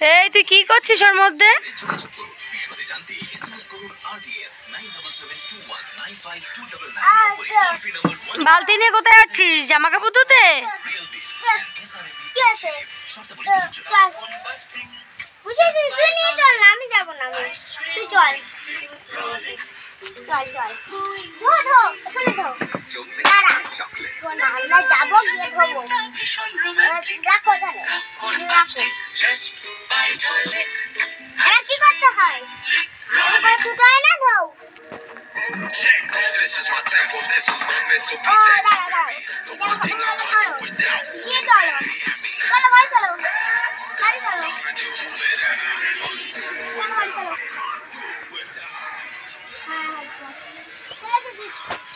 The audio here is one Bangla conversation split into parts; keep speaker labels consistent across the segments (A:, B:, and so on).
A: এই তুই কি করছিস ওর মধ্যে? বালতি নিয়ে কোথায় যাচ্ছিস? জামা কাপড় ধুতে?
B: আমি যাবো না, তুই চল চল চল আমরা যাবো, গিয়ে ধোবো। রাখো ওখানে, কি করতে হয়? ধুতে হয় না, ধোও। ও দাঁড়া দাঁড়া, গিয়ে চলো চলো বাড়ি চলো, বাড়ি চলো, বাড়ি চলো। হ্যাঁ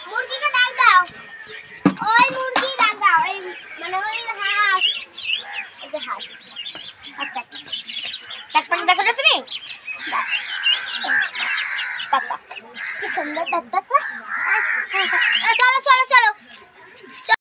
B: মুরগিকে ডাক দাও।